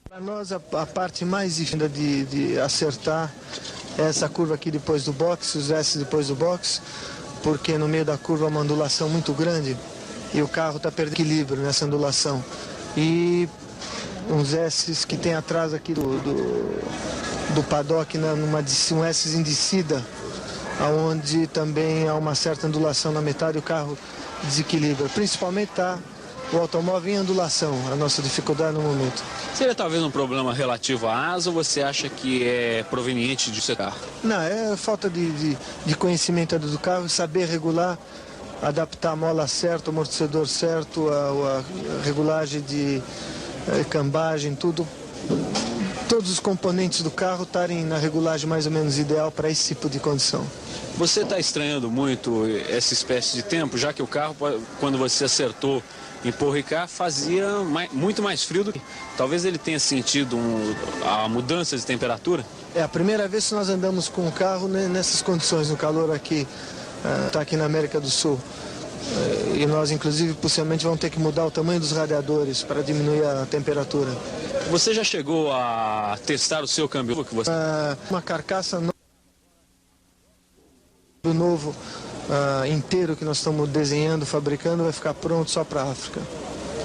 Para nós, a parte mais difícil de acertar é essa curva aqui depois do box, os S depois do box, porque no meio da curva é uma ondulação muito grande e o carro está perdendo equilíbrio nessa ondulação. E uns S que tem atrás aqui do paddock, um S em descida, onde também há uma certa ondulação na metade e o carro desequilibra. Principalmente o automóvel em ondulação, a nossa dificuldade no momento. Seria talvez um problema relativo à asa ou você acha que é proveniente de seu carro? Não, é falta de conhecimento do carro, saber regular, adaptar a mola certa, o amortecedor certo, a regulagem de cambagem, tudo. Todos os componentes do carro estarem na regulagem mais ou menos ideal para esse tipo de condição. Você está estranhando muito essa espécie de tempo, já que o carro, quando você acertou em Paul Ricard, fazia muito mais frio do que... Talvez ele tenha sentido a mudança de temperatura? É a primeira vez que nós andamos com o carro nessas condições, no calor aqui, está aqui na América do Sul. E nós, inclusive, possivelmente vamos ter que mudar o tamanho dos radiadores para diminuir a temperatura. Você já chegou a testar o seu câmbio? Uma carcaça novo inteiro que nós estamos desenhando, fabricando, vai ficar pronto só para a África.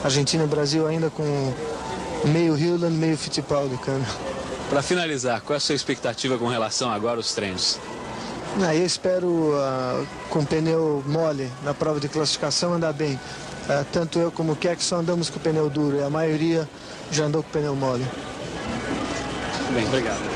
Argentina e Brasil ainda com meio Hewland, meio Fittipaldi câmbio. Para finalizar, qual é a sua expectativa com relação agora aos treinos? Eu espero, com pneu mole na prova de classificação, andar bem. Tanto eu como o Keck só andamos com pneu duro, e a maioria já andou com pneu mole. Bem, obrigado.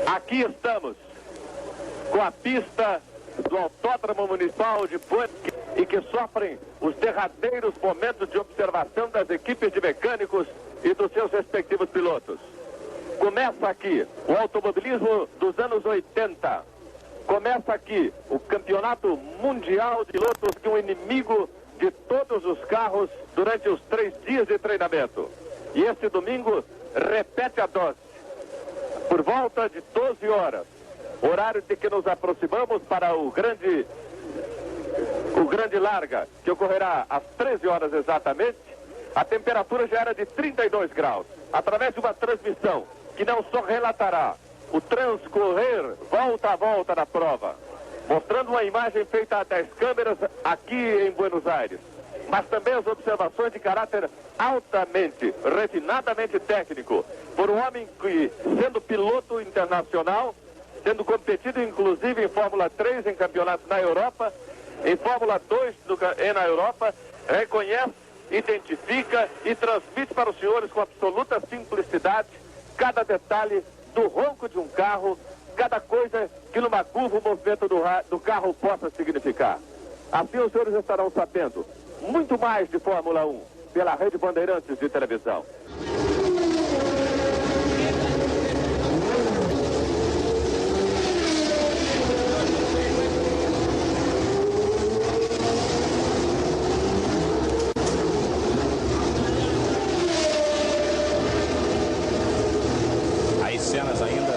Aqui estamos, com a pista do Autódromo Municipal de Buenos e que sofrem os derradeiros momentos de observação das equipes de mecânicos e dos seus respectivos pilotos. Começa aqui o automobilismo dos anos 80. Começa aqui o campeonato mundial de pilotos, que é um inimigo de todos os carros durante os 3 dias de treinamento. E este domingo repete a dose. Por volta de 12 horas, horário de que nos aproximamos para o grande larga, que ocorrerá às 13 horas exatamente, a temperatura já era de 32 graus. Através de uma transmissão que não só relatará o transcorrer volta a volta da prova, mostrando uma imagem feita a 10 câmeras aqui em Buenos Aires, mas também as observações de caráter altamente, refinadamente técnico, por um homem que, sendo piloto internacional, tendo competido inclusive em Fórmula 3 em campeonatos na Europa, em Fórmula 2 na Europa, reconhece, identifica e transmite para os senhores com absoluta simplicidade cada detalhe do ronco de um carro, cada coisa que numa curva o movimento do carro possa significar. Assim os senhores estarão sabendo muito mais de Fórmula 1 pela Rede Bandeirantes de televisão. Aí cenas ainda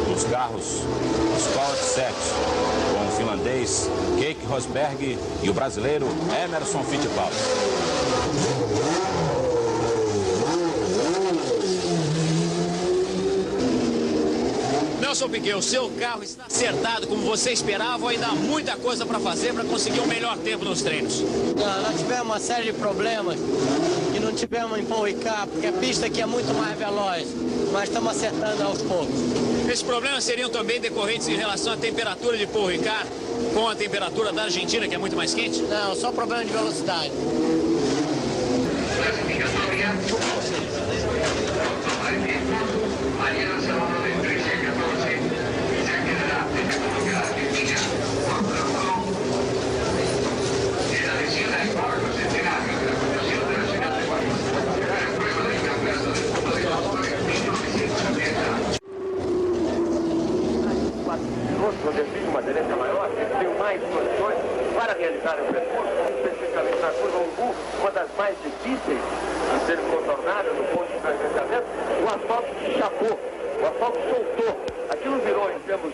dos carros Escola de 7, com o finlandês Keck Rosberg e o brasileiro Emerson Fittipaldi. Nelson Piquet, o seu carro está acertado como você esperava ou ainda há muita coisa para fazer para conseguir um melhor tempo nos treinos? Não, nós tivemos uma série de problemas que não tivemos em Paul Ricard, porque a pista aqui é muito mais veloz, mas estamos acertando aos poucos. Esses problemas seriam também decorrentes em relação à temperatura de Paul Ricard com a temperatura da Argentina, que é muito mais quente? Não, só problema de velocidade. Classificatória. finalizarem o percurso, especificamente na curva Umbu, uma das mais difíceis de ser contornada no ponto de tangenciamento, o asfalto se chapou, o asfalto soltou. Aquilo virou, em termos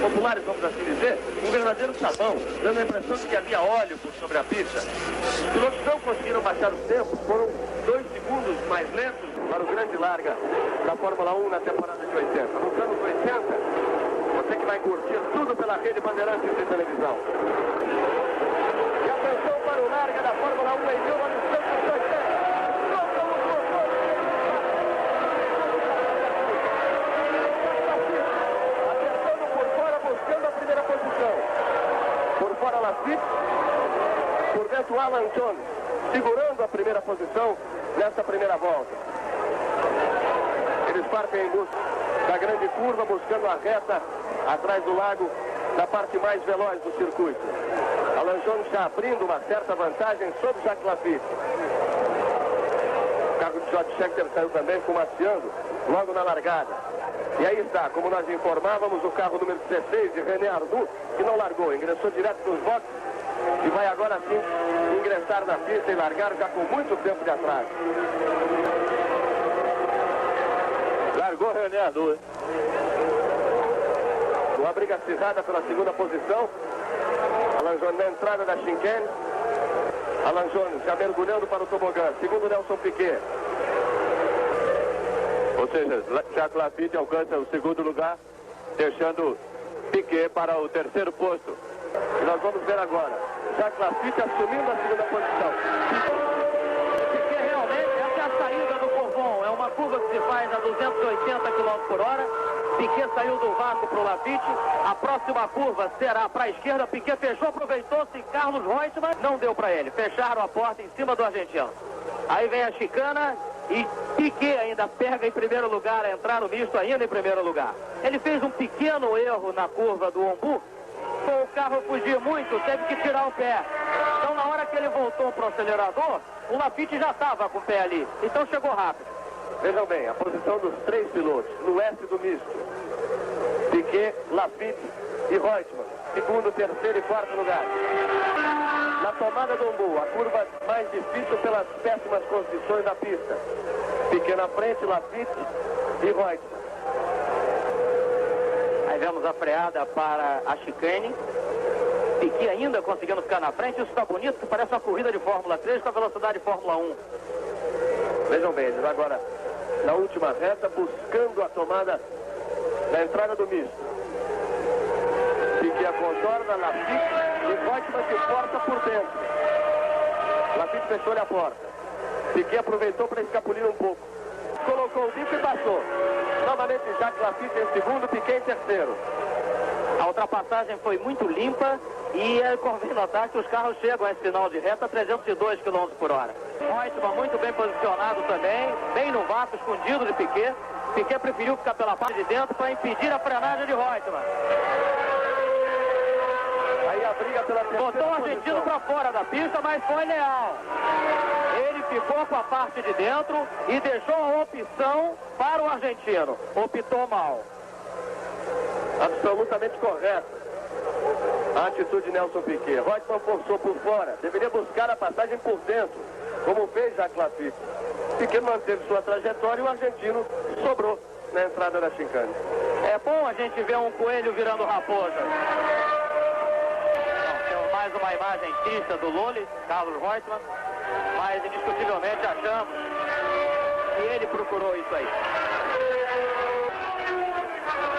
populares, vamos assim dizer, um verdadeiro sabão, dando a impressão de que havia óleo por sobre a pista. Os pilotos não conseguiram baixar o tempo, foram 2 segundos mais lentos para o grande larga da Fórmula 1 na temporada de 80. Nos anos 80, você que vai curtir tudo pela rede Bandeirantes de televisão. E atenção para o larga da Fórmula 1 em 1980. Por fora Lafitte, por dentro Alan Jones, segurando a primeira posição nessa primeira volta. Eles partem em busca da grande curva, buscando a reta atrás do lago, na parte mais veloz do circuito. Alan Jones já abrindo uma certa vantagem sobre Jacques Lafitte. O carro de George Scheckter saiu também fumaceando logo na largada. E aí está, como nós informávamos, o carro número 16 de René Arnoux, que não largou, ingressou direto nos boxes e vai agora sim ingressar na pista e largar já com muito tempo de atraso. Largou René Arnoux. Uma briga acirrada pela segunda posição. Alan Jones na entrada da chicane. Alan Jones já mergulhando para o tobogã. Segundo Nelson Piquet. Ou seja, Jacques Lafitte alcança o segundo lugar, deixando Piquet para o terceiro posto. E nós vamos ver agora Jacques Lafitte assumindo a segunda posição. Piquet realmente, essa é a saída do Corvon. É uma curva que se faz a 280 km por hora. Piquet saiu do vácuo para o Lafitte. A próxima curva será para a esquerda. Piquet fechou, aproveitou-se. Carlos Reutemann não deu para ele. Fecharam a porta em cima do argentino. Aí vem a chicana. E Piquet ainda pega em primeiro lugar, a entrar no misto ainda em primeiro lugar. Ele fez um pequeno erro na curva do Umbu, com o carro fugir muito, teve que tirar o pé. Então na hora que ele voltou para o acelerador, o Lafitte já estava com o pé ali, então chegou rápido. Vejam bem, a posição dos 3 pilotos, no S do misto. Piquet, Lafitte e Reutemann, segundo, terceiro e quarto lugar. Na tomada do Umbu, a curva mais difícil pelas péssimas condições da pista. Piquet na frente, Lafitte e Reutemann. Aí vemos a freada para a chicane. Piquet ainda conseguindo ficar na frente. Isso está bonito, que parece uma corrida de Fórmula 3 com a velocidade de Fórmula 1. Vejam bem, eles agora na última reta, buscando a tomada da entrada do misto. Piquet a contorna, Lafitte e Reutemann que porta por dentro. Lafitte fechou-lhe a porta. Piquet aproveitou para escapulir um pouco. Colocou o bico e passou. Novamente Jacques Lafitte em segundo, Piquet em terceiro. A ultrapassagem foi muito limpa e convém notar que os carros chegam a esse final de reta a 302 km por hora. Reutemann muito bem posicionado também, bem no vácuo, escondido de Piquet. Piquet preferiu ficar pela parte de dentro para impedir a frenagem de Reutemann. Aí a briga pela botou o argentino para fora da pista, mas foi leal. Ele ficou com a parte de dentro e deixou a opção para o argentino. Optou mal. Absolutamente correto a atitude de Nelson Piquet. Reutemann forçou por fora, deveria buscar a passagem por dentro, como fez Jacques Lafitte. Piquet manteve sua trajetória e o argentino sobrou na entrada da chicane. É bom a gente ver um coelho virando raposa. Temos mais uma imagem fixa do Lully, Carlos Reutemann, mas indiscutivelmente achamos que ele procurou isso aí.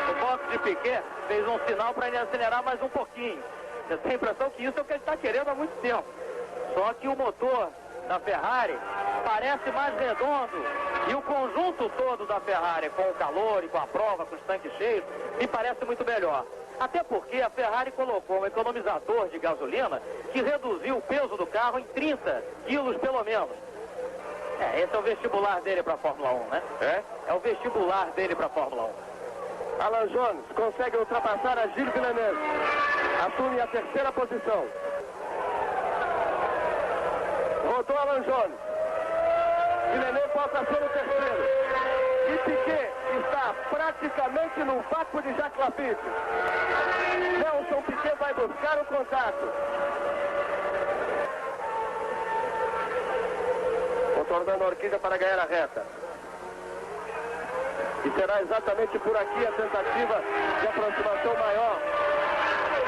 O box de Piquet fez um sinal para ele acelerar mais um pouquinho. Eu tenho a impressão que isso é o que ele está querendo há muito tempo. Só que o motor da Ferrari parece mais redondo e o conjunto todo da Ferrari, com o calor e com a prova, com os tanques cheios, me parece muito melhor. Até porque a Ferrari colocou um economizador de gasolina que reduziu o peso do carro em 30 quilos pelo menos. Esse é o vestibular dele para a Fórmula 1, né? É o vestibular dele para a Fórmula 1. Alan Jones consegue ultrapassar a Gilles Villeneuve. Assume a terceira posição. Rodou Alan Jones. Villeneuve volta a ser o terceiro. E Piquet está praticamente no vácuo de Jacques Lafitte. Nelson Piquet vai buscar o contato. tornando a horquilha para ganhar a reta. E será exatamente por aqui a tentativa de aproximação maior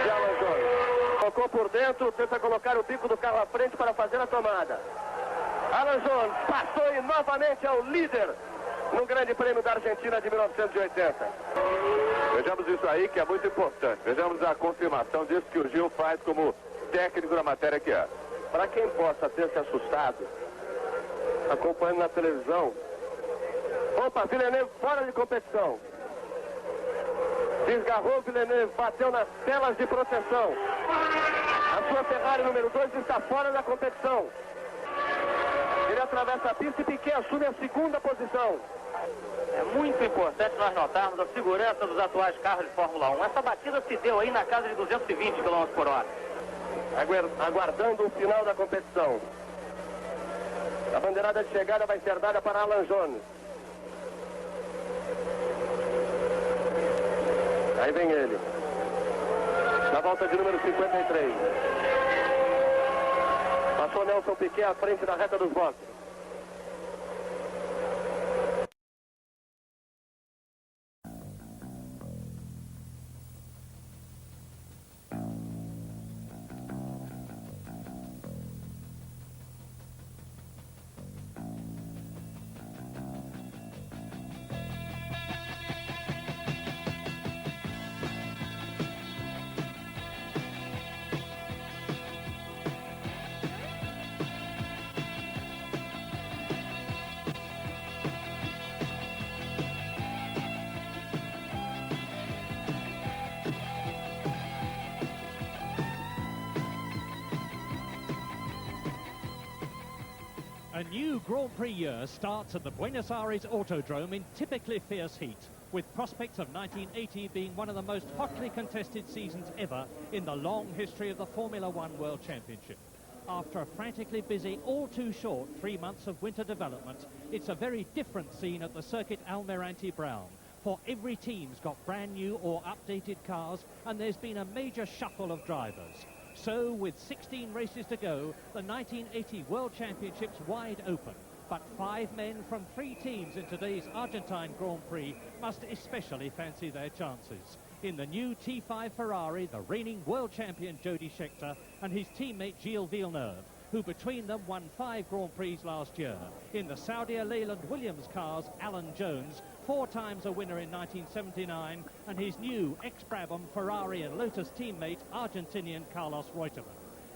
de Alan Jones. Colocou por dentro, tenta colocar o bico do carro à frente para fazer a tomada. Alan Jones passou e novamente é o líder no Grande Prêmio da Argentina de 1980. Vejamos isso aí, que é muito importante. Vejamos a confirmação disso que o Gil faz como técnico da matéria que é. Para quem possa ter se assustado, acompanhando na televisão, opa, Villeneuve fora de competição. Desgarrou Villeneuve, bateu nas telas de proteção. A sua Ferrari número 2 está fora da competição. Ele atravessa a pista e Piquet assume a segunda posição. É muito importante nós notarmos a segurança dos atuais carros de Fórmula 1. Essa batida se deu aí na casa de 220 km por hora. Aguardando o final da competição. A bandeirada de chegada vai ser dada para Alan Jones. Aí vem ele. Na volta de número 53. Passou Nelson Piquet à frente da reta dos boxes. A new Grand Prix year starts at the Buenos Aires Autodrome in typically fierce heat, with prospects of 1980 being one of the most hotly contested seasons ever in the long history of the Formula One World Championship. After a frantically busy, all too short 3 months of winter development, it's a very different scene at the circuit Almirante Brown, for every team's got brand new or updated cars, and there's been a major shuffle of drivers. So, with 16 races to go, the 1980 World Championship's wide open. But 5 men from 3 teams in today's Argentine Grand Prix must especially fancy their chances. In the new T5 Ferrari, the reigning world champion Jody Scheckter and his teammate Gilles Villeneuve, who between them won 5 Grand Prix last year. In the Saudi Leyland Williams cars, Alan Jones, 4 times a winner in 1979, and his new ex-Brabham Ferrari and Lotus teammate, Argentinian Carlos Reutemann.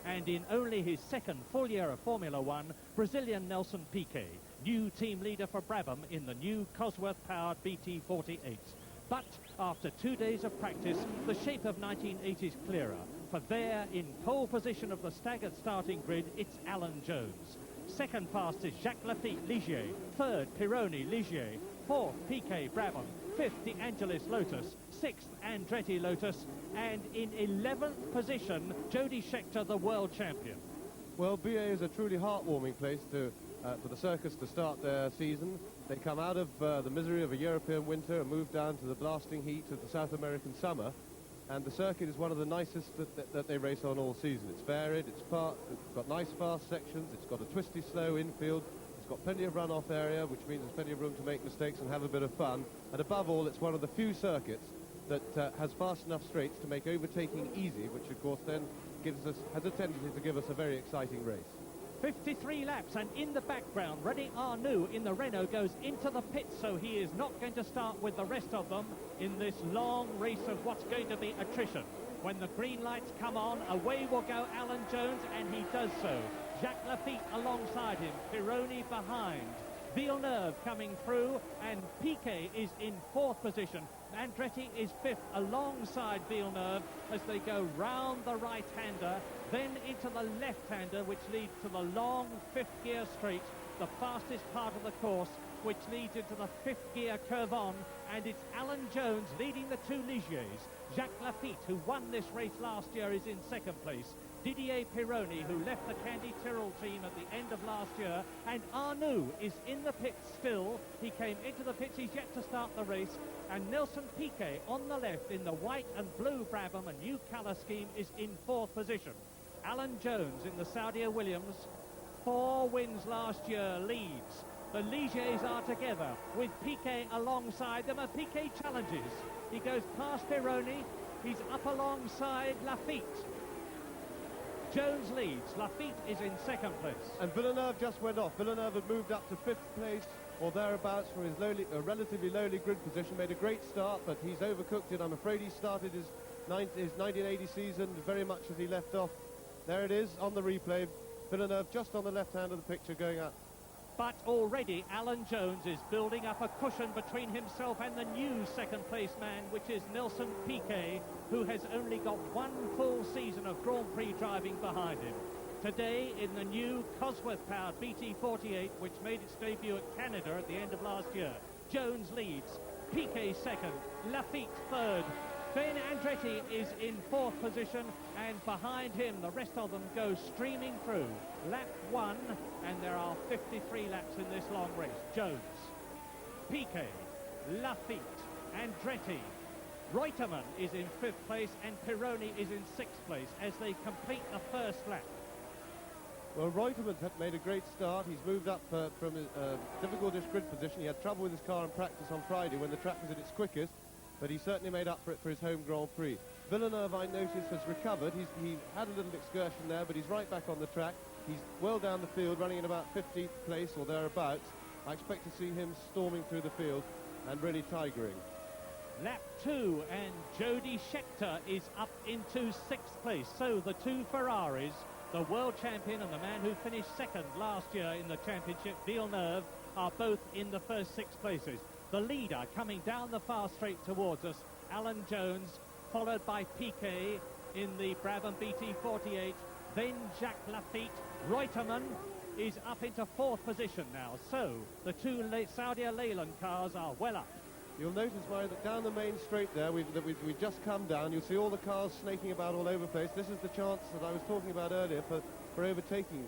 And in only his second full year of Formula One, Brazilian Nelson Piquet, new team leader for Brabham in the new Cosworth-powered BT48. But after 2 days of practice, the shape of 1980 is clearer. For there, in pole position of the staggered starting grid, it's Alan Jones. Second fastest, Jacques Lafitte Ligier. Third, Pironi Ligier. Fourth, Piquet Brabham. Fifth, De Angelis Lotus. Sixth, Andretti Lotus. And in 11th position, Jody Scheckter, the world champion. Well, BA is a truly heartwarming place for the circus to start their season. They come out of the misery of a European winter and move down to the blasting heat of the South American summer. And the circuit is one of the nicest that they race on all season. It's varied, it's got nice fast sections, it's got a twisty slow infield, it's got plenty of runoff area, which means there's plenty of room to make mistakes and have a bit of fun. And above all, it's one of the few circuits that has fast enough straights to make overtaking easy, which of course then has a tendency to give us a very exciting race. 53 laps, and in the background, René Arnoux in the Renault goes into the pits, so he is not going to start with the rest of them in this long race of what's going to be attrition. When the green lights come on, away will go Alan Jones, and he does so. Jacques Lafitte alongside him, Pironi behind. Villeneuve coming through, and Piquet is in 4th position. Andretti is 5th alongside Villeneuve as they go round the right-hander, then into the left-hander, which leads to the long 5th gear straight, the fastest part of the course, which leads into the 5th gear curve on, and it's Alan Jones leading the 2 Ligiers. Jacques Lafitte, who won this race last year, is in 2nd place. Didier Pironi, who left the Candy Tyrrell team at the end of last year, and Arnoux is in the pits still. He came into the pits, he's yet to start the race, and Nelson Piquet on the left in the white and blue Brabham, a new colour scheme, is in 4th position. Alan Jones in the Saudi Williams 4 wins last year, leads. The Ligiers are together with Piquet alongside them, and Piquet challenges. He goes past Pironi, he's up alongside Lafitte. Jones leads, Lafitte is in second place. And Villeneuve just went off. Villeneuve had moved up to 5th place or thereabouts from his relatively lowly grid position, made a great start, but he's overcooked it. I'm afraid he started his 1980 season very much as he left off. There it is on the replay. Villeneuve just on the left hand of the picture going up. But already Alan Jones is building up a cushion between himself and the new second place man, which is Nelson Piquet, who has only got 1 full season of Grand Prix driving behind him. Today in the new Cosworth-powered BT48, which made its debut at Canada at the end of last year. Jones leads, Piquet second, Lafitte third. Ben Andretti is in 4th position, and behind him the rest of them go streaming through. Lap 1, and there are 53 laps in this long race. Jones, Piquet, Lafitte, Andretti. Reutemann is in 5th place, and Pironi is in 6th place as they complete the first lap. Well, Reutemann made a great start. He's moved up from a difficult-ish grid position. He had trouble with his car in practice on Friday when the track was at its quickest, but he certainly made up for it for his home Grand Prix. Villeneuve, I noticed, has recovered. He had a little excursion there, but he's right back on the track. He's well down the field, running in about 15th place or thereabouts. I expect to see him storming through the field and really tigering. Lap 2, and Jody Scheckter is up into 6th place. So the 2 Ferraris, the world champion and the man who finished second last year in the championship, Villeneuve, are both in the first 6 places. The leader coming down the far straight towards us, Alan Jones, followed by Piquet in the Brabham BT48, then Jacques Lafitte. Reutemann is up into 4th position now, so the 2 Saudia Leyland cars are well up. You'll notice, Murray, that down the main straight there, we've just come down, you'll see all the cars snaking about all over the place. This is the chance that I was talking about earlier for overtaking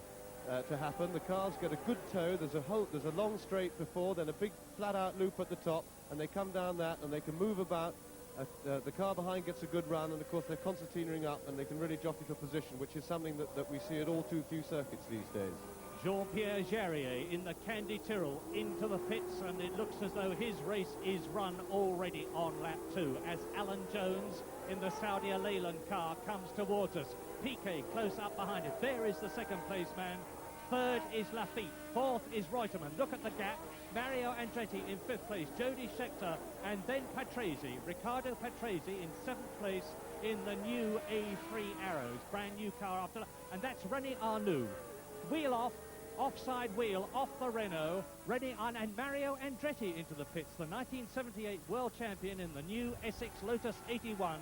to happen. The cars get a good tow. There's a long straight before, then a big flat-out loop at the top, and they come down that, and they can move about. The car behind gets a good run, and of course they're concertinaing up, and they can really jockey for position, which is something that we see at all too few circuits these days. Jean-Pierre Jarier in the Candy Tyrrell into the pits, and it looks as though his race is run already on lap 2 as Alan Jones in the Saudia Leyland car comes towards us. Piquet close up behind it. There is the second place man. 3rd is Lafitte. 4th is Reutemann. Look at the gap. Mario Andretti in 5th place. Jody Scheckter, and then Patrese. Riccardo Patrese in 7th place in the new A3 Arrows. Brand new car after, and that's René Arnoux. Wheel off. Offside wheel off the Renault. René Arnoux and Mario Andretti into the pits. The 1978 world champion in the new Essex Lotus 81.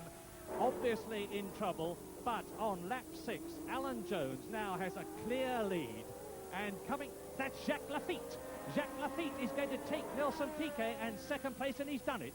Obviously in trouble, but on lap 6, Alan Jones now has a clear lead. And coming, that's Jacques Lafitte. Jacques Lafitte is going to take Nelson Piquet and second place, and he's done it.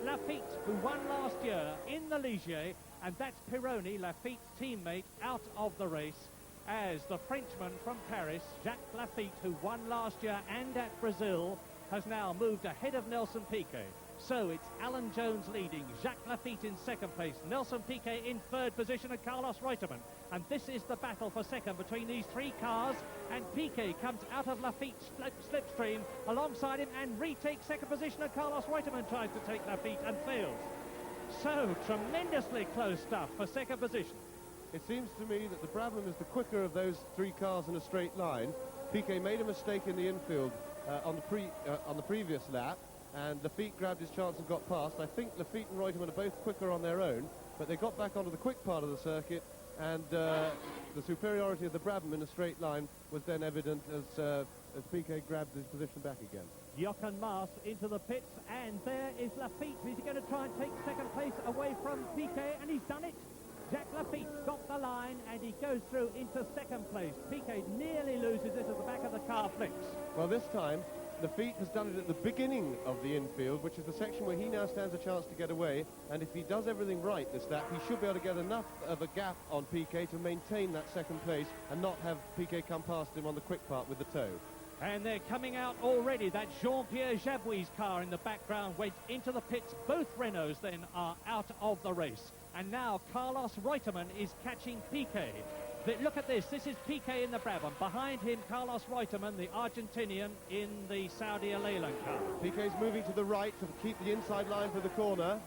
Lafitte, who won last year in the Ligier, and that's Pironi, Lafitte's teammate, out of the race, as the Frenchman from Paris, Jacques Lafitte, who won last year and at Brazil, has now moved ahead of Nelson Piquet. So it's Alan Jones leading, Jacques Lafitte in second place, Nelson Piquet in 3rd position, and Carlos Reutemann. And this is the battle for second between these 3 cars, and Piquet comes out of Lafitte's slipstream alongside him and retakes second position, and Carlos Reutemann tries to take Lafitte and fails. So tremendously close stuff for second position. It seems to me that the Brabham is the quicker of those 3 cars in a straight line. Piquet made a mistake in the infield on the previous lap, and Lafitte grabbed his chance and got past. I think Lafitte and Reutemann are both quicker on their own, but they got back onto the quick part of the circuit, and the superiority of the Brabham in a straight line was then evident as Piquet grabbed his position back again. Jochen Maas into the pits, and there is Lafitte. He's going to try and take second place away from Piquet, and he's done it. Jacques Lafitte got the line, and he goes through into second place. Piquet nearly loses it as the back of the car flicks. Well, this time, Lafitte has done it at the beginning of the infield, which is the section where he now stands a chance to get away, and if he does everything right this lap, he should be able to get enough of a gap on Piquet to maintain that second place and not have Piquet come past him on the quick part with the tow. And they're coming out already. That Jean-Pierre Jabouille's car in the background went into the pits. Both Renaults then are out of the race. And now Carlos Reutemann is catching Piquet. Look at this. This is Piquet in the Brabham. Behind him, Carlos Reutemann, the Argentinian, in the Saudi Leyland car. Piquet's moving to the right to keep the inside line for the corner.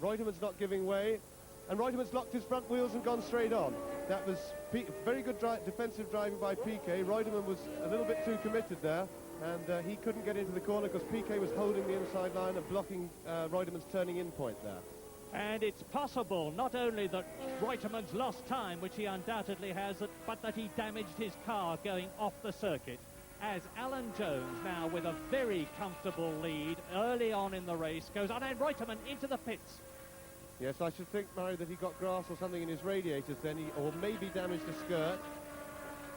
Reutemann's not giving way. And Reutemann's locked his front wheels and gone straight on. That was very good defensive driving by Piquet. Reutemann was a little bit too committed there, and he couldn't get into the corner because Piquet was holding the inside line and blocking Reutemann's turning in point there. And it's possible not only that Reutemann's lost time, which he undoubtedly has, but that he damaged his car going off the circuit. As Alan Jones, now with a very comfortable lead early on in the race, goes on, and Reutemann into the pits. Yes, I should think, Murray, that he got grass or something in his radiators then, or maybe damaged the skirt.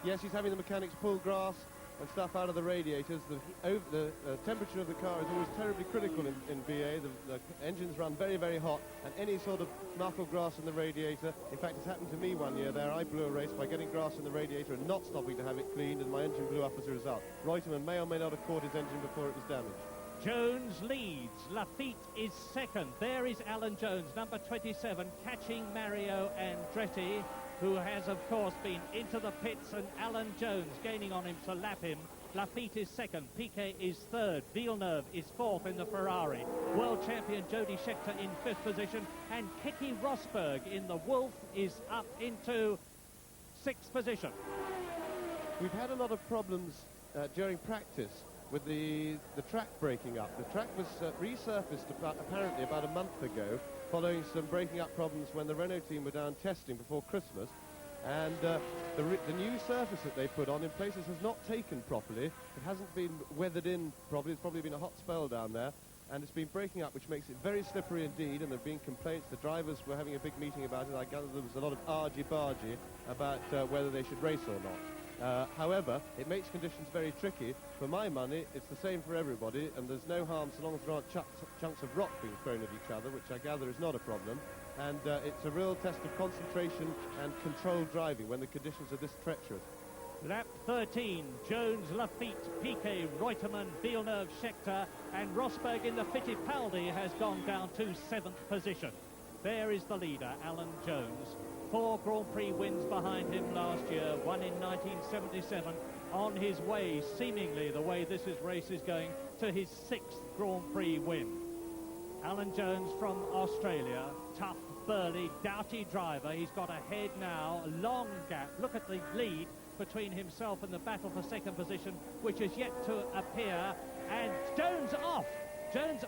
Yes, he's having the mechanics pull grass and stuff out of the radiators. The temperature of the car is always terribly critical in VA. The engines run very, very hot, and any sort of mark of grass in the radiator, in fact, it's happened to me one year there. I blew a race by getting grass in the radiator and not stopping to have it cleaned, and my engine blew up as a result. Reutemann may or may not have caught his engine before it was damaged. Jones leads. Lafitte is second. There is Alan Jones, number 27, catching Mario Andretti, who has, of course, been into the pits, and Alan Jones gaining on him to lap him. Lafitte is second. Piquet is third. Villeneuve is fourth in the Ferrari. World champion Jody Scheckter in fifth position, and Keke Rosberg in the Wolf is up into sixth position. We've had a lot of problems during practice with the track breaking up. The track was resurfaced apparently about a month ago, following some breaking up problems when the Renault team were down testing before Christmas. And the new surface that they put on in places has not taken properly. It hasn't been weathered in properly. It's probably been a hot spell down there, and it's been breaking up, which makes it very slippery indeed, and there have been complaints. The drivers were having a big meeting about it. I gather there was a lot of argy-bargy about whether they should race or not. However, it makes conditions very tricky. For my money, it's the same for everybody, and there's no harm so long as there aren't chunks of rock being thrown at each other, which I gather is not a problem. And it's a real test of concentration and controlled driving when the conditions are this treacherous. Lap 13, Jones, Lafitte, Piquet, Reutemann, Villeneuve, Scheckter, and Rosberg in the Fittipaldi has gone down to 7th position. There is the leader, Alan Jones. 4 Grand Prix wins behind him last year, one in 1977, on his way, seemingly the way this race is going, to his 6th Grand Prix win. Alan Jones from Australia, tough, burly, doughty driver. He's got ahead now, a long gap. Look at the lead between himself and the battle for second position, which is yet to appear. And Jones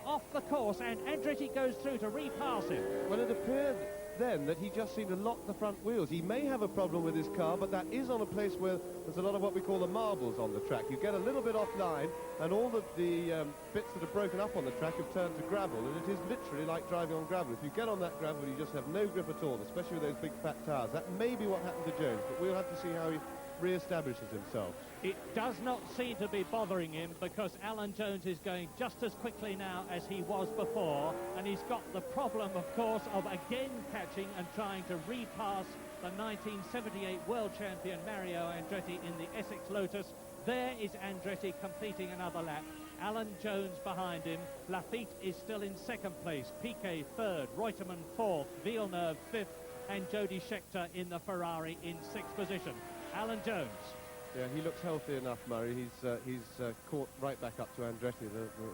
off the course, and Andretti goes through to repass him. Well, it appeared then that he just seemed to lock the front wheels. He may have a problem with his car, but that is on a place where there's a lot of what we call the marbles on the track. You get a little bit offline, and all the bits that are broken up on the track have turned to gravel, and it is literally like driving on gravel. If you get on that gravel, you just have no grip at all, especially with those big fat tires. That may be what happened to Jones, but we'll have to see how he re-establishes himself. It does not seem to be bothering him, because Alan Jones is going just as quickly now as he was before, and he's got the problem, of course, of again catching and trying to repass the 1978 world champion Mario Andretti in the Essex Lotus. There is Andretti completing another lap. Alan Jones behind him. Lafitte is still in second place. Piquet third, Reutemann fourth, Villeneuve fifth, and Jody Scheckter in the Ferrari in sixth position. Alan Jones. Yeah, he looks healthy enough, Murray. He's caught right back up to Andretti,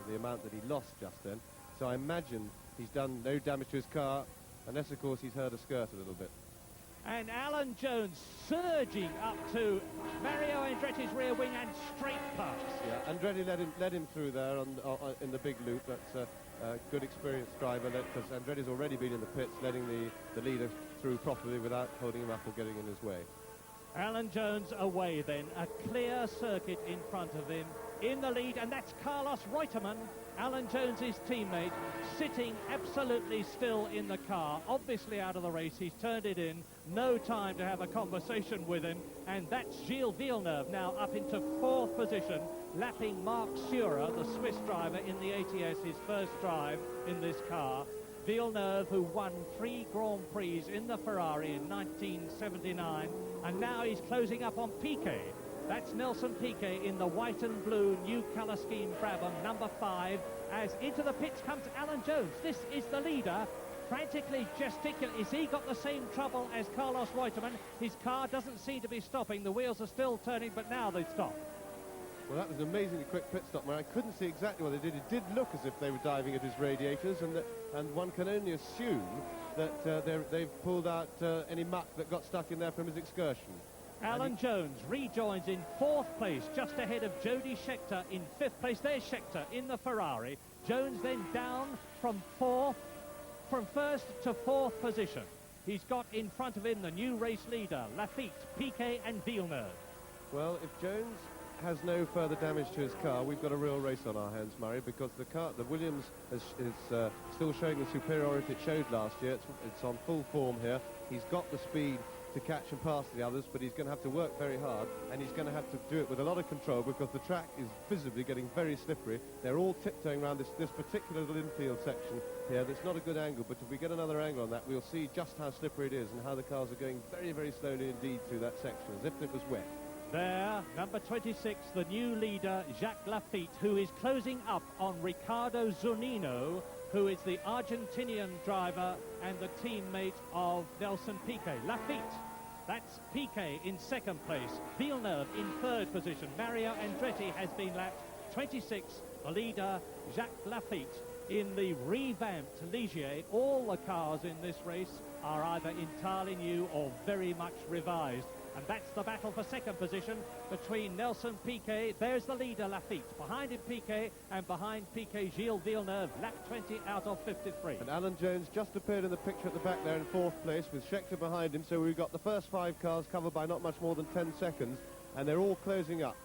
the amount that he lost just then. So I imagine he's done no damage to his car, unless, of course, he's hurt a skirt a little bit. And Alan Jones surging up to Mario Andretti's rear wing and straight past. Yeah, Andretti led him through there in the big loop. That's a good experienced driver, because Andretti's already been in the pits, letting the leader through properly without holding him up or getting in his way. Alan Jones away then, a clear circuit in front of him, in the lead, and that's Carlos Reutemann, Alan Jones's teammate, sitting absolutely still in the car, obviously out of the race. He's turned it in, no time to have a conversation with him, and that's Gilles Villeneuve now up into 4th position, lapping Marc Surer, the Swiss driver in the ATS, his first drive in this car. Villeneuve, who won 3 Grand Prix in the Ferrari in 1979, and now he's closing up on Piquet. That's Nelson Piquet in the white and blue new colour scheme Brabham, number 5. As into the pits comes Alan Jones. This is the leader. frantically gesticulating. Has he got the same trouble as Carlos Reutemann? His car doesn't seem to be stopping. The wheels are still turning, but now they stop. Well, that was an amazingly quick pit stop, where I couldn't see exactly what they did. It did look as if they were diving at his radiators, and one can only assume that they've pulled out any muck that got stuck in there from his excursion. Alan Jones rejoins in 4th place, just ahead of Jody Scheckter in 5th place. There's Scheckter in the Ferrari. Jones then down from 1st to 4th position. He's got in front of him the new race leader, Lafitte, Piquet and Villeneuve. Well, if Jones has no further damage to his car, we've got a real race on our hands, Murray, because the Williams is still showing the superiority it showed last year. It's on full form here. He's got the speed to catch and pass the others, but he's going to have to work very hard, and he's going to have to do it with a lot of control, because the track is visibly getting very slippery. They're all tiptoeing around this particular little infield section here. That's not a good angle, but if we get another angle on that, we'll see just how slippery it is and how the cars are going very, very slowly indeed through that section, as if it was wet. There, number 26, the new leader, Jacques Lafitte, who is closing up on Riccardo Zunino, who is the Argentinian driver and the teammate of Nelson Piquet. Lafitte, that's Piquet in 2nd place. Villeneuve in 3rd position. Mario Andretti has been lapped. 26, the leader, Jacques Lafitte, in the revamped Ligier. All the cars in this race are either entirely new or very much revised. And that's the battle for 2nd position between Nelson Piquet. There's the leader, Lafitte. Behind him, Piquet, and behind Piquet, Gilles Villeneuve, lap 20 out of 53. And Alan Jones just appeared in the picture at the back there in 4th place with Scheckter behind him. So we've got the first 5 cars covered by not much more than 10 seconds, and they're all closing up.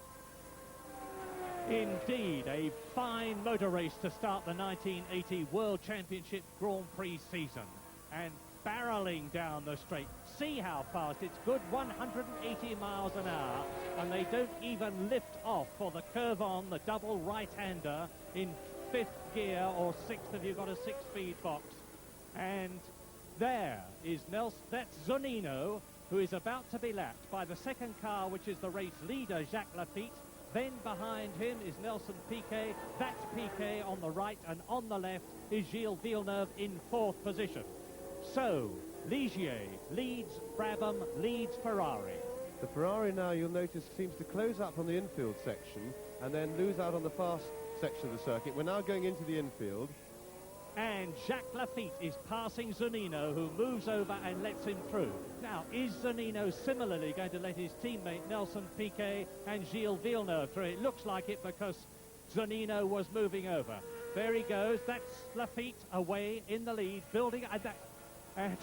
Indeed, a fine motor race to start the 1980 World Championship Grand Prix season. And barreling down the straight. See how fast. It's good 180 miles an hour, and they don't even lift off for the curve on, the double right-hander in 5th gear or 6th if you've got a 6-speed box. And there is Nelson, that's Zunino, who is about to be lapped by the 2nd car, which is the race leader, Jacques Lafitte. Then behind him is Nelson Piquet. That's Piquet on the right, and on the left is Gilles Villeneuve in 4th position. So, Ligier leads Brabham, leads Ferrari. The Ferrari now, you'll notice, seems to close up on the infield section and then lose out on the fast section of the circuit. We're now going into the infield. And Jacques Lafitte is passing Zunino, who moves over and lets him through. Now, is Zunino similarly going to let his teammate Nelson Piquet and Gilles Villeneuve through? It looks like it, because Zunino was moving over. There he goes. That's Lafitte away in the lead, building and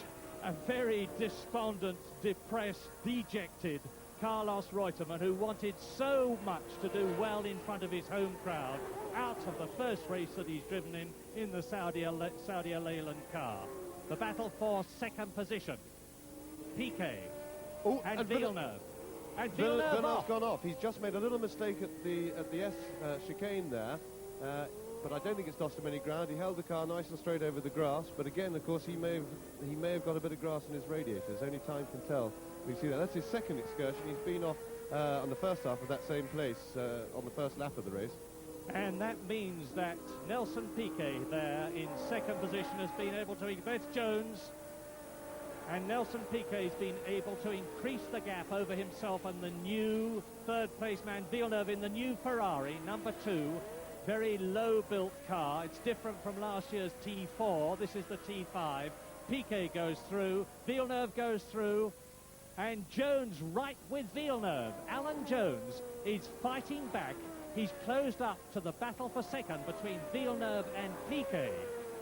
a very despondent, depressed, dejected Carlos Reutemann, who wanted so much to do well in front of his home crowd, out of the first race that he's driven in the Saudi Leyland car. The battle for 2nd position. Piquet and Villeneuve. And Villeneuve's gone off. He's just made a little mistake at the S chicane there. But I don't think it's lost him any ground. He held the car nice and straight over the grass, but again, of course, he may have got a bit of grass in his radiators. Only time can tell. We see that. That's his 2nd excursion. He's been off on the first half of that same place on the first lap of the race. And that means that Nelson Piquet there in 2nd position has been able to, both Jones and Nelson Piquet has been able to increase the gap over himself and the new 3rd place man Villeneuve in the new Ferrari, number 2. Very low-built car. It's different from last year's T4. This is the T5. Piquet goes through. Villeneuve goes through. And Jones right with Villeneuve. Alan Jones is fighting back. He's closed up to the battle for 2nd between Villeneuve and Piquet.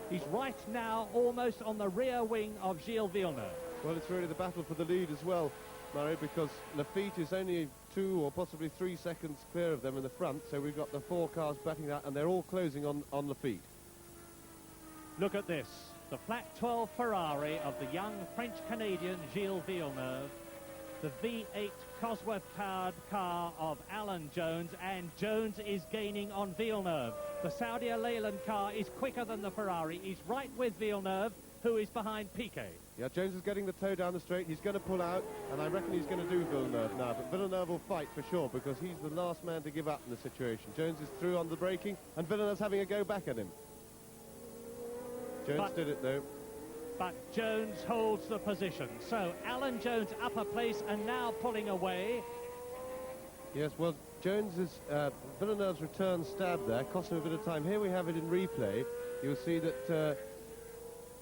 He's right now almost on the rear wing of Gilles Villeneuve. Well, it's really the battle for the lead as well, Murray, because Lafitte is only 2 or possibly 3 seconds clear of them in the front, so we've got the 4 cars backing that, and they're all closing on Lafitte. Look at this. The flat 12 Ferrari of the young French-Canadian Gilles Villeneuve. The V8 Cosworth-powered car of Alan Jones, and Jones is gaining on Villeneuve. The Saudi Leyland car is quicker than the Ferrari. He's right with Villeneuve, who is behind Piquet. Yeah, Jones is getting the toe down the straight. He's going to pull out, and I reckon he's going to do Villeneuve now. But Villeneuve will fight for sure, because he's the last man to give up in the situation. Jones is through on the braking, and Villeneuve's having a go back at him. Jones did it, though. but Jones holds the position. So Alan Jones upper place and now pulling away. Yes, well, Jones's Villeneuve's return stab there cost him a bit of time. Here we have it in replay. You'll see that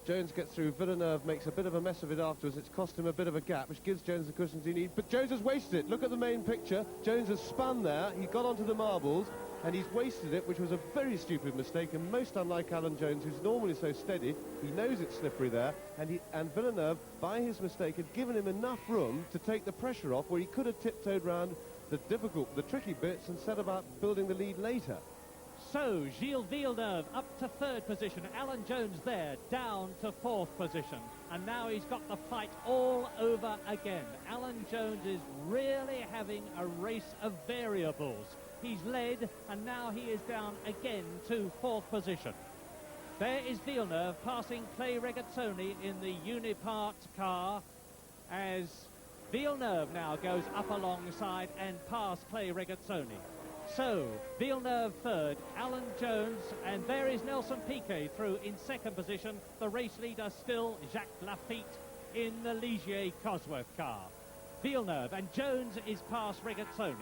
Jones gets through, Villeneuve makes a bit of a mess of it afterwards. It's cost him a bit of a gap, which gives Jones the cushions he needs. But Jones has wasted it. Look at the main picture. Jones has spun there. He got onto the marbles, and he's wasted it, which was a very stupid mistake, and most unlike Alan Jones, who's normally so steady. He knows it's slippery there, and Villeneuve, by his mistake, had given him enough room to take the pressure off, where he could have tiptoed round the tricky bits and set about building the lead later. So, Gilles Villeneuve up to third position. Alan Jones there, down to fourth position. And now he's got the fight all over again. Alan Jones is really having a race of variables. He's led, and now he is down again to fourth position. There is Villeneuve passing Clay Regazzoni in the Unipart car, as Villeneuve now goes up alongside and past Clay Regazzoni. So, Villeneuve third, Alan Jones, and there is Nelson Piquet through in second position. The race leader still Jacques Lafitte in the Ligier Cosworth car. Villeneuve and Jones is past Regazzoni.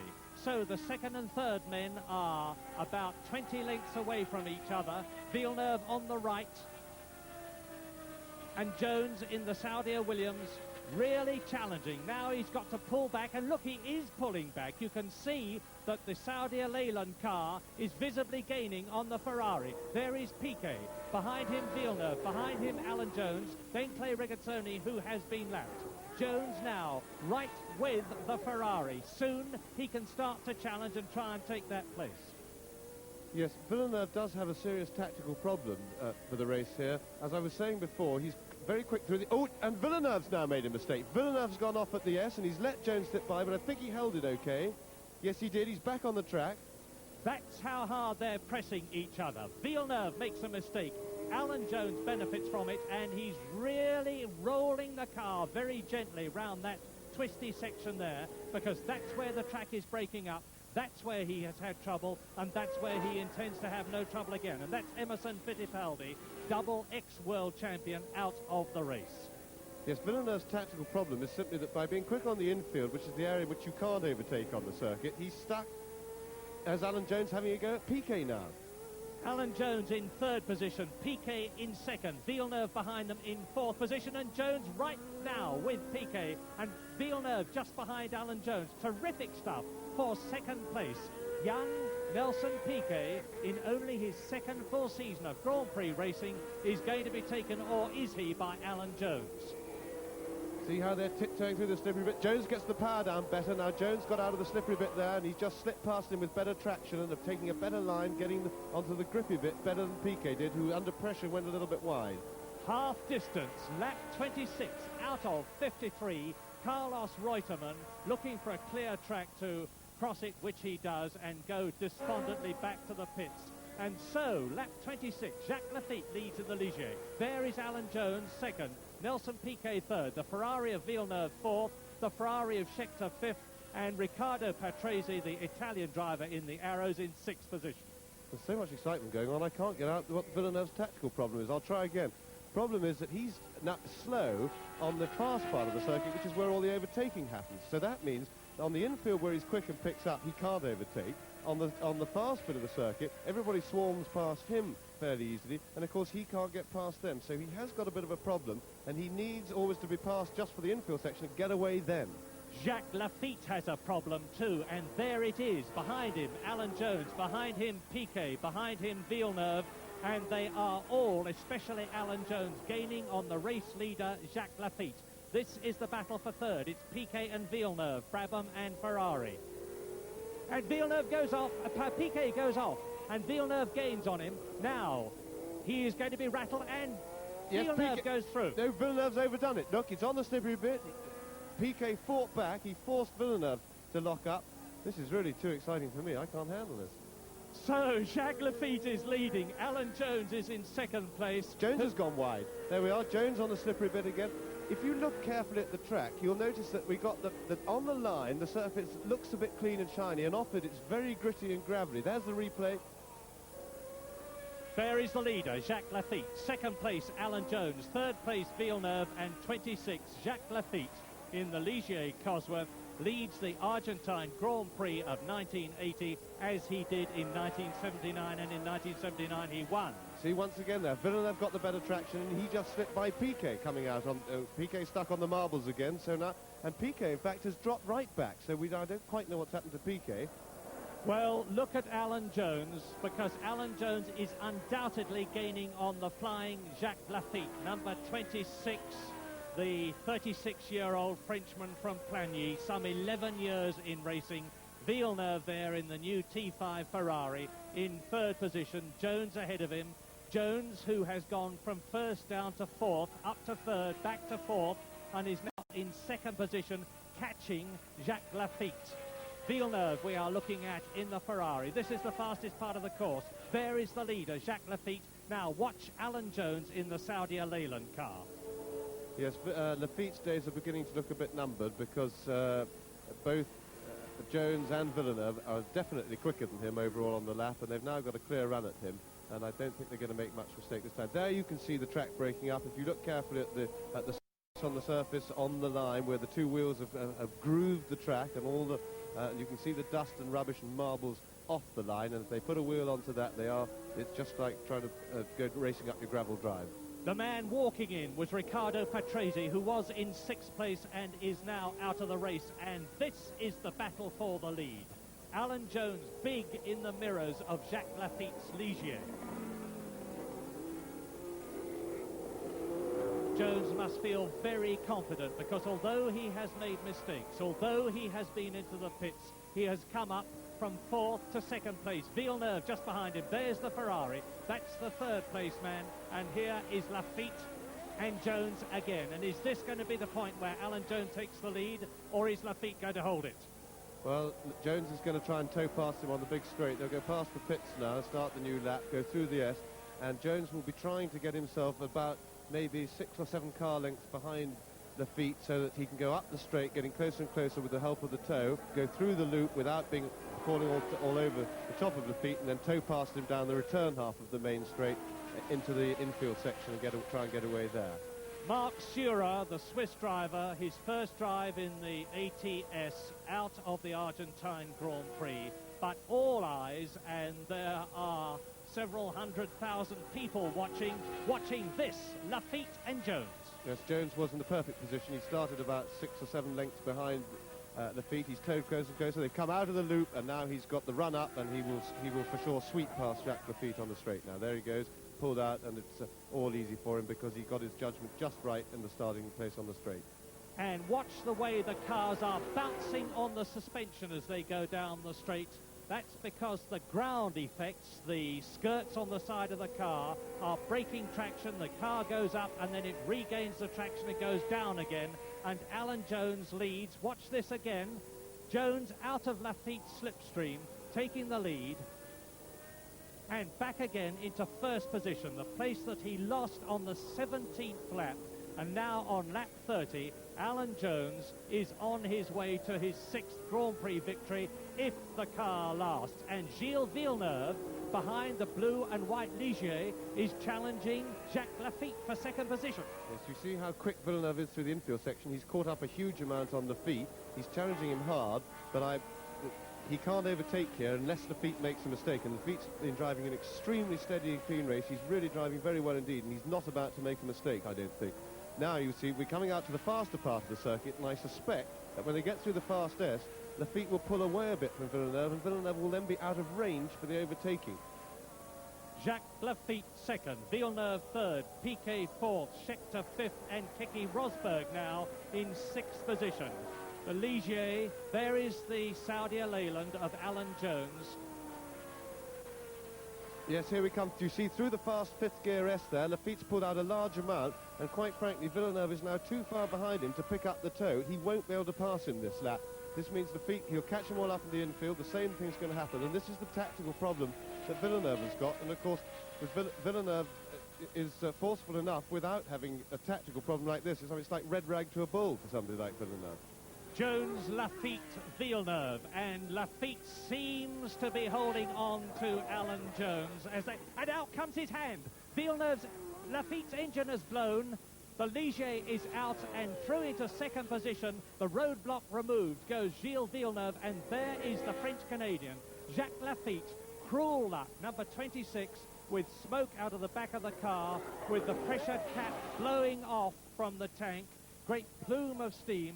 So the second and third men are about 20 lengths away from each other. Villeneuve on the right, and Jones in the Saudia Williams, really challenging. Now he's got to pull back, and look, he is pulling back. You can see that the Saudia Leyland car is visibly gaining on the Ferrari. There is Piquet, behind him Villeneuve, behind him Alan Jones, then Clay Regazzoni, who has been lapped. Jones now right with the Ferrari. Soon he can start to challenge and try and take that place. Yes, Villeneuve does have a serious tactical problem for the race here. As I was saying before, he's very quick through the... Oh, and Villeneuve's now made a mistake. Villeneuve's gone off at the S, and he's let Jones slip by, but I think he held it okay. Yes, he did. He's back on the track. That's how hard they're pressing each other. Villeneuve makes a mistake. Alan Jones benefits from it, and he's really rolling the car very gently round that twisty section there, because that's where the track is breaking up. That's where he has had trouble, and that's where he intends to have no trouble again. And that's Emerson Fittipaldi, double ex-world champion, out of the race. Yes, Villeneuve's tactical problem is simply that by being quick on the infield, which is the area which you can't overtake on the circuit, he's stuck, as Alan Jones having a go at Piquet now. Alan Jones in third position, Piquet in second, Villeneuve behind them in fourth position, and Jones right now with Piquet, and Villeneuve just behind Alan Jones. Terrific stuff for second place. Young Nelson Piquet, in only his second full season of Grand Prix racing, is going to be taken, or is he, by Alan Jones. See how they're tiptoeing through the slippery bit. Jones gets the power down better. Now Jones got out of the slippery bit there, and he's just slipped past him with better traction and taking a better line, getting onto the grippy bit better than Piquet did, who under pressure went a little bit wide. Half distance, lap 26 out of 53. Carlos Reutemann looking for a clear track to cross it, which he does, and go despondently back to the pits. And so, lap 26, Jacques Lafitte leads in the Ligier. There is Alan Jones second, Nelson Piquet third, the Ferrari of Villeneuve fourth, the Ferrari of Scheckter fifth, and Riccardo Patrese, the Italian driver, in the Arrows in sixth position. There's so much excitement going on, I can't get out what Villeneuve's tactical problem is. I'll try again. Problem is that he's slow on the fast part of the circuit, which is where all the overtaking happens. So that means on the infield where he's quick and picks up, he can't overtake. On the fast bit of the circuit, everybody swarms past him fairly easily, and of course he can't get past them. So he has got a bit of a problem, and he needs always to be passed just for the infield section and get away then. Jacques Lafitte has a problem too, and there it is. Behind him, Alan Jones. Behind him, Piquet. Behind him, Villeneuve. And they are all, especially Alan Jones, gaining on the race leader, Jacques Lafitte. This is the battle for third. It's Piquet and Villeneuve, Brabham and Ferrari. And Villeneuve goes off, Piquet goes off, and Villeneuve gains on him. Now, he is going to be rattled, and yes, Villeneuve Piquet goes through. No, Villeneuve's overdone it. Look, it's on the slippery bit. Piquet fought back. He forced Villeneuve to lock up. This is really too exciting for me. I can't handle this. So, Jacques Lafitte is leading. Alan Jones is in second place. Jones has gone wide. There we are, Jones on the slippery bit again. If you look carefully at the track, you'll notice that we got that on the line, the surface looks a bit clean and shiny, and off it, it's very gritty and gravelly. There's the replay. There is the leader, Jacques Lafitte. Second place, Alan Jones. Third place, Villeneuve. And 26, Jacques Lafitte in the Ligier Cosworth leads the Argentine Grand Prix of 1980 as he did in 1979, and in 1979 he won. See, once again there, Villeneuve got the better traction and he just slipped by Piquet coming out on... Piquet stuck on the marbles again, so now... And Piquet, in fact, has dropped right back, so I don't quite know what's happened to Piquet. Well, look at Alan Jones, because Alan Jones is undoubtedly gaining on the flying Jacques Lafitte, number 26, the 36-year-old Frenchman from Plagny, some 11 years in racing. Villeneuve there in the new T5 Ferrari in third position, Jones ahead of him. Jones, who has gone from first down to fourth, up to third, back to fourth, and is now in second position, catching Jacques Lafitte. Villeneuve we are looking at in the Ferrari. This is the fastest part of the course. There is the leader, Jacques Lafitte. Now watch Alan Jones in the Saudi Leyland car. Yes, Lafitte's days are beginning to look a bit numbered because both Jones and Villeneuve are definitely quicker than him overall on the lap, and they've now got a clear run at him, and I don't think they're going to make much mistake this time. There you can see the track breaking up. If you look carefully at the on the surface on the line where the two wheels have grooved the track, and all the you can see the dust and rubbish and marbles off the line, and if they put a wheel onto that, it's just like trying to go racing up your gravel drive. The man walking in was Riccardo Patrese, who was in sixth place and is now out of the race, and this is the battle for the lead. Alan Jones big in the mirrors of Jacques Lafitte's Ligier. Jones must feel very confident, because although he has made mistakes, although he has been into the pits, he has come up from fourth to second place. Villeneuve just behind him. There's the Ferrari. That's the third place man. And here is Lafitte and Jones again. And is this going to be the point where Alan Jones takes the lead, or is Lafitte going to hold it? Well, Jones is going to try and tow past him on the big straight. They'll go past the pits now, start the new lap, go through the S, and Jones will be trying to get himself about maybe 6 or 7 car lengths behind Lafitte so that he can go up the straight, getting closer and closer with the help of the tow, go through the loop without being falling all over the top of Lafitte, and then tow past him down the return half of the main straight into the infield section and try and get away there. Marc Surer, the Swiss driver, his first drive in the ATS out of the Argentine Grand Prix, but all eyes, and there are several 100,000 people watching this, Lafitte and Jones. Yes, Jones was in the perfect position. He started about 6 or 7 lengths behind Lafitte. He's towed closer and closer. They've come out of the loop, and now he's got the run up, and he will for sure sweep past Jacques Lafitte on the straight now. There he goes, pulled out, and it's all easy for him because he got his judgment just right in the starting place on the straight. And watch the way the cars are bouncing on the suspension as they go down the straight. That's because the ground effects, the skirts on the side of the car, are breaking traction. The car goes up and then it regains the traction. It goes down again. And Alan Jones leads. Watch this again. Jones out of Lafitte's slipstream, taking the lead. And back again into first position, the place that he lost on the 17th lap. And now on lap 30, Alan Jones is on his way to his 6th Grand Prix victory if the car lasts. And Gilles Villeneuve, behind the blue and white Ligier, is challenging Jacques Lafitte for second position. Yes, you see how quick Villeneuve is through the infield section. He's caught up a huge amount on Lafitte. He's challenging him hard, but he can't overtake here unless Lafitte makes a mistake. And Lafitte's been driving an extremely steady and clean race. He's really driving very well indeed, and he's not about to make a mistake, I don't think. Now you see we're coming out to the faster part of the circuit, and I suspect that when they get through the fast S, Lafitte will pull away a bit from Villeneuve, and Villeneuve will then be out of range for the overtaking. Jacques Lafitte second, Villeneuve third, Piquet fourth, Scheckter fifth, and Keke Rosberg now in 6th position. The Ligier, there is the Saudi Leyland of Alan Jones. Yes, here we come. You see through the fast 5th gear S there, Lafitte's pulled out a large amount, and quite frankly, Villeneuve is now too far behind him to pick up the tow. He won't be able to pass him this lap. This means Lafitte, he'll catch them all up in the infield. The same thing's going to happen, and this is the tactical problem that Villeneuve has got. And of course, Villeneuve is forceful enough without having a tactical problem like this. It's like red rag to a bull for somebody like Villeneuve. Jones, Lafitte, Villeneuve, and Lafitte seems to be holding on to Alan Jones as and out Out comes his hand. Villeneuve's Lafitte's engine has blown. The Ligier is out and through into second position. The roadblock removed goes Gilles Villeneuve, and there is the French-Canadian, Jacques Lafitte. Cruel luck, number 26, with smoke out of the back of the car, with the pressure cap blowing off from the tank. Great plume of steam.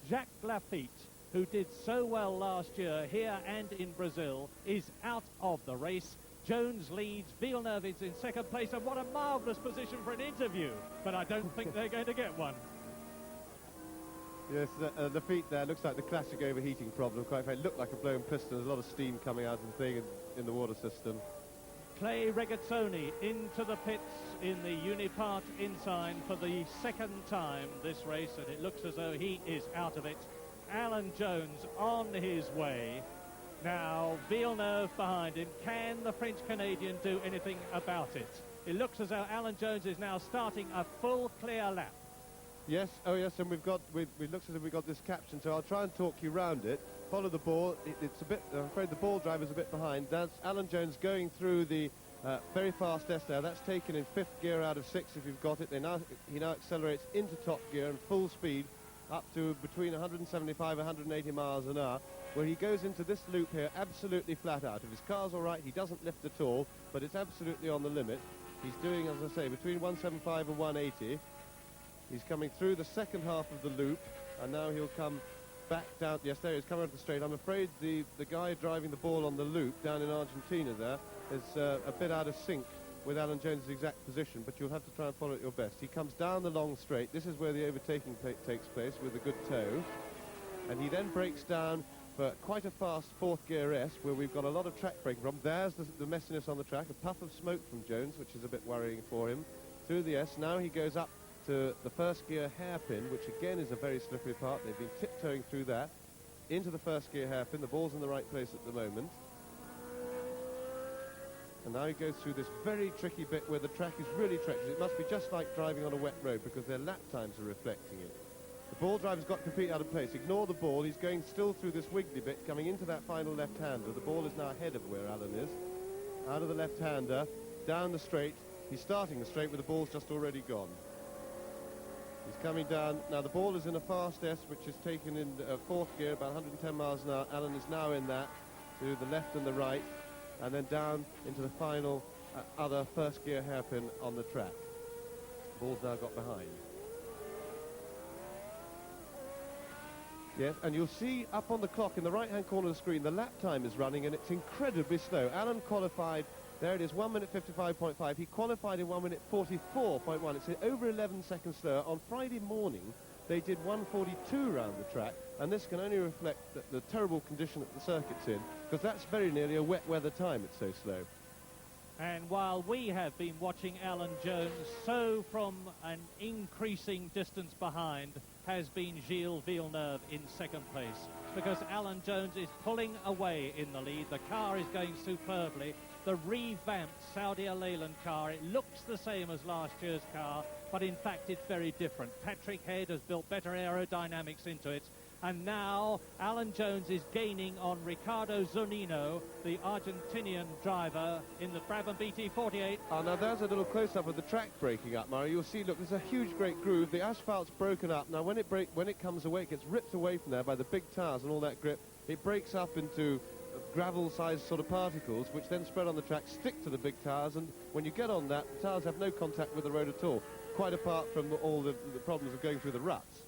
Jacques Lafitte, who did so well last year here and in Brazil, is out of the race. Jones leads, Villeneuve is in second place, and what a marvellous position for an interview, but I don't think they're going to get one. Yes, the feet there looks like the classic overheating problem. Quite frankly, looked like a blown piston. There's a lot of steam coming out of the thing in the water system. Clay Regazzoni into the pits in the Unipart Ensign for the second time this race, and it looks as though he is out of it. Alan Jones on his way. Now Villeneuve behind him. Can the French-Canadian do anything about it? It looks as though Alan Jones is now starting a full clear lap. Yes, oh yes, and it looks as if we've got this caption, so I'll try and talk you round it. Follow the ball. It's a bit, I'm afraid the ball driver's a bit behind. That's Alan Jones going through the very fast S there. That's taken in 5th gear out of 6 if you've got it. He now accelerates into top gear and full speed up to between 175 and 180 miles an hour, where he goes into this loop here absolutely flat out. If his car's all right, he doesn't lift at all, but it's absolutely on the limit. He's doing, as I say, between 175 and 180. He's coming through the second half of the loop, and now he'll come back down. Yes, there he is, coming up the straight. I'm afraid the guy driving the ball on the loop down in Argentina there is a bit out of sync with Alan Jones' exact position, but you'll have to try and follow it your best. He comes down the long straight. This is where the overtaking takes place with a good toe, and he then breaks down for quite a fast 4th gear S, where we've got a lot of track braking from. There's the messiness on the track, a puff of smoke from Jones, which is a bit worrying for him. Through the S, now he goes up to the 1st gear hairpin, which again is a very slippery part. They've been tiptoeing through that into the 1st gear hairpin. The ball's in the right place at the moment. And now he goes through this very tricky bit where the track is really treacherous. It must be just like driving on a wet road because their lap times are reflecting it. The ball driver's got completely out of place. Ignore the ball. He's going still through this wiggly bit, coming into that final left-hander. The ball is now ahead of where Alan is. Out of the left-hander, down the straight. He's starting the straight where the ball's just already gone. He's coming down. Now the ball is in a fast S, which is taken in 4th gear, about 110 miles an hour. Alan is now in that, to the left and the right, and then down into the final other 1st gear hairpin on the track. The ball's now got behind. Yes, and you'll see up on the clock in the right-hand corner of the screen, the lap time is running, and it's incredibly slow. Alan qualified, there it is, 1 minute 55.5. He qualified in 1 minute 44.1. It's over 11 seconds slower. On Friday morning, they did 1:42 round the track, and this can only reflect the terrible condition that the circuit's in, because that's very nearly a wet weather time, it's so slow. And while we have been watching Alan Jones, so from an increasing distance behind has been Gilles Villeneuve in second place, because Alan Jones is pulling away in the lead. The car is going superbly. The revamped Saudi Leyland car, it looks the same as last year's car, but in fact it's very different. Patrick Head has built better aerodynamics into it, and now Alan Jones is gaining on Ricardo Zunino, the Argentinian driver in the Brabham BT48. Oh, now there's a little close-up of the track breaking up, Murray. You'll see, look, there's a huge, great groove. The asphalt's broken up. Now, when it comes away, it gets ripped away from there by the big tires and all that grip. It breaks up into gravel-sized sort of particles, which then spread on the track, stick to the big tires, and when you get on that, the tires have no contact with the road at all, quite apart from all the problems of going through the ruts.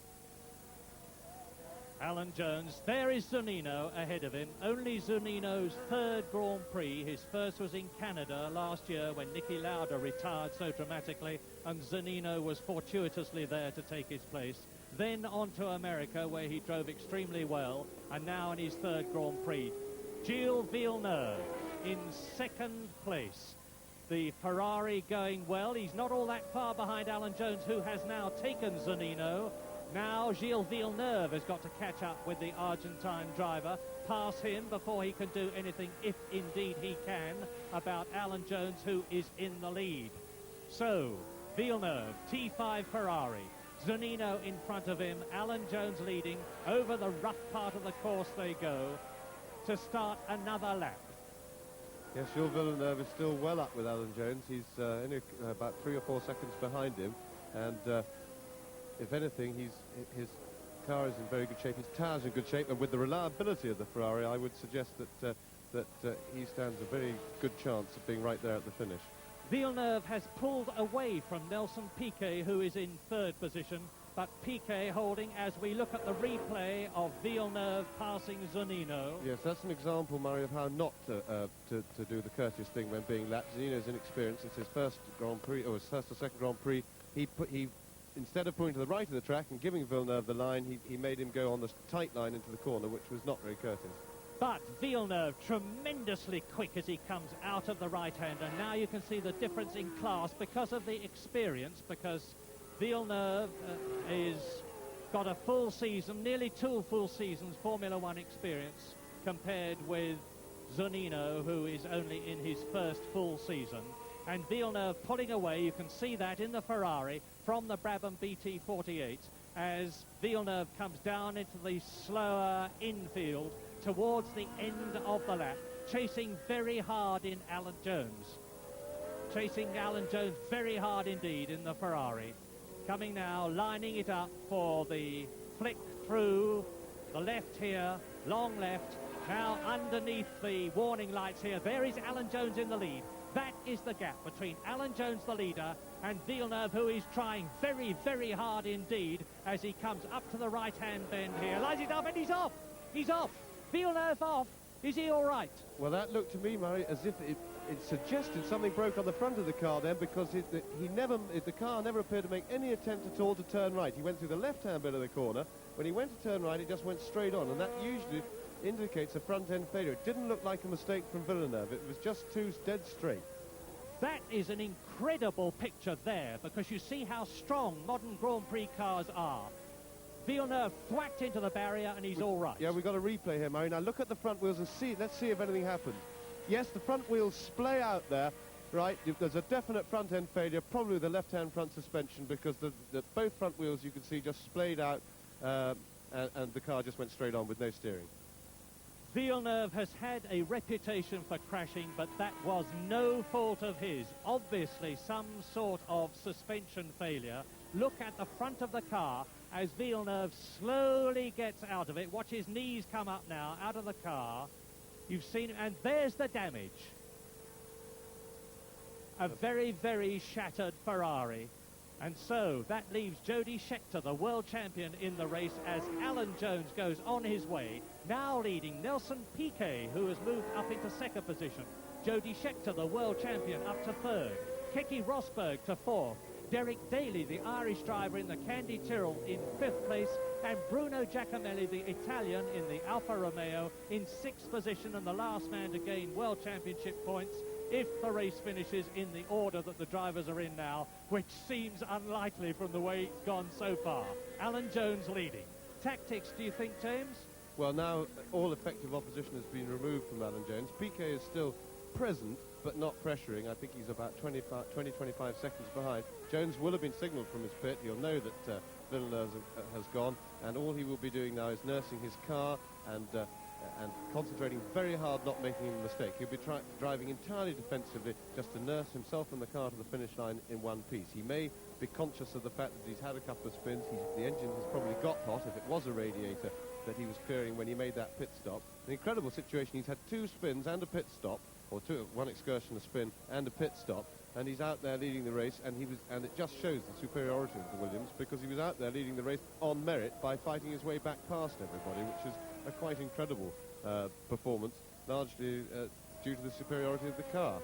Alan Jones, there is Zunino ahead of him. Only Zunino's 3rd Grand Prix. His first was in Canada last year when Niki Lauda retired so dramatically, and Zunino was fortuitously there to take his place. Then on to America, where he drove extremely well, and now in his 3rd Grand Prix. Gilles Villeneuve in second place. The Ferrari going well. He's not all that far behind Alan Jones, who has now taken Zunino. Now Gilles Villeneuve has got to catch up with the Argentine driver, pass him before he can do anything, if indeed he can, about Alan Jones, who is in the lead. So, Villeneuve, T5 Ferrari, Zunino in front of him, Alan Jones leading. Over the rough part of the course they go to start another lap. Yes, Jules Villeneuve is still well up with Alan Jones. He's only about 3 or 4 seconds behind him, and if anything, his car is in very good shape. His tyres are in good shape, and with the reliability of the Ferrari, I would suggest that he stands a very good chance of being right there at the finish. Villeneuve has pulled away from Nelson Piquet, who is in 3rd position, but Piquet holding as we look at the replay of Villeneuve passing Zunino. Yes, that's an example, Murray, of how not to do the courteous thing when being lapped. Zunino's inexperienced. It's his first Grand Prix, or his first or second Grand Prix. He instead of pulling to the right of the track and giving Villeneuve the line, he made him go on the tight line into the corner, which was not very courteous. But Villeneuve tremendously quick as he comes out of the right-hand, and now you can see the difference in class because of the experience, because Villeneuve is got a full season, nearly 2 full seasons Formula One experience, compared with Zunino, who is only in his first full season. And Villeneuve pulling away, you can see that in the Ferrari from the Brabham BT48 as Villeneuve comes down into the slower infield towards the end of the lap, chasing very hard in Alan Jones. Chasing Alan Jones very hard indeed in the Ferrari. Coming now, lining it up for the flick through the left here, long left. Now underneath the warning lights here, there is Alan Jones in the lead. That is the gap between Alan Jones, the leader, and Villeneuve, who is trying very, very hard indeed as he comes up to the right-hand bend here. Lines it up, and he's off. He's off. Villeneuve off. Is he all right? Well, that looked to me, Murray, as if it suggested something broke on the front of the car then, because the car never appeared to make any attempt at all to turn right. He went through the left-hand bit of the corner. When he went to turn right, it just went straight on, and that usually indicates a front-end failure. It didn't look like a mistake from Villeneuve. It was just too dead straight. That is an incredible picture there, because you see how strong modern Grand Prix cars are. Villeneuve thwacked into the barrier, and he's all right. Yeah, we've got a replay here, Murray. Now look at the front wheels and see. Let's see if anything happened. Yes, the front wheels splay out there, right? There's a definite front-end failure, probably with the left-hand front suspension, because both front wheels, you can see, just splayed out, and the car just went straight on with no steering. Villeneuve has had a reputation for crashing, but that was no fault of his. Obviously, some sort of suspension failure. Look at the front of the car as Villeneuve slowly gets out of it. Watch his knees come up now, out of the car. You've seen, and there's the damage. A very, very shattered Ferrari. And so that leaves Jody Scheckter, the world champion, in the race as Alan Jones goes on his way. Now leading Nelson Piquet, who has moved up into 2nd position. Jody Scheckter, the world champion, up to 3rd. Keke Rosberg to 4th. Derek Daly, the Irish driver in the Candy Tyrrell, in 5th place. And Bruno Giacomelli, the Italian, in the Alfa Romeo, in 6th position, and the last man to gain world championship points if the race finishes in the order that the drivers are in now, which seems unlikely from the way it's gone so far. Alan Jones leading. Tactics, do you think, James? Well, now all effective opposition has been removed from Alan Jones. Piquet is still present, but not pressuring. I think he's about 20-25 seconds behind. Jones will have been signalled from his pit. He'll know that Villeneuve has gone, and all he will be doing now is nursing his car and concentrating very hard, not making a mistake. He'll be driving entirely defensively, just to nurse himself and the car to the finish line in one piece. He may be conscious of the fact that he's had a couple of spins. The engine has probably got hot, if it was a radiator that he was clearing when he made that pit stop. An incredible situation. He's had 2 spins and a pit stop, or one excursion, a spin, and a pit stop, and he's out there leading the race, and it just shows the superiority of the Williams, because he was out there leading the race on merit by fighting his way back past everybody, which is a quite incredible performance, largely due to the superiority of the car.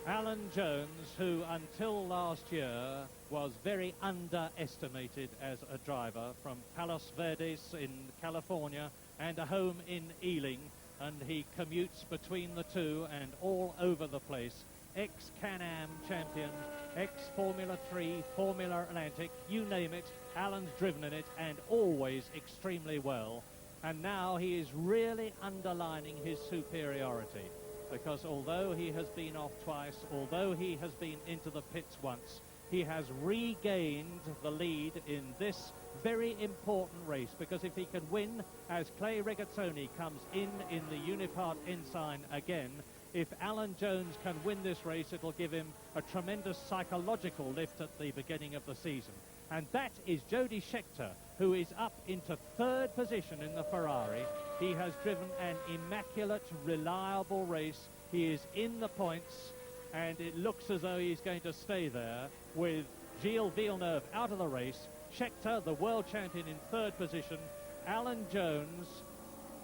Alan Jones, who until last year was very underestimated as a driver, from Palos Verdes in California and a home in Ealing, and he commutes between the two and all over the place. Ex-Can-Am champion, ex-Formula 3, Formula Atlantic, you name it, Alan's driven in it, and always extremely well. And now he is really underlining his superiority, because although he has been off twice, although he has been into the pits once, he has regained the lead in this very important race, because if he can win as Clay Regazzoni comes in the Unipart Ensign again, if Alan Jones can win this race, it'll give him a tremendous psychological lift at the beginning of the season. And that is Jody Scheckter, who is up into third position in the Ferrari. He has driven an immaculate, reliable race. He is in the points, and it looks as though he's going to stay there with Gilles Villeneuve out of the race. Scheckter, the world champion, in third position. Alan Jones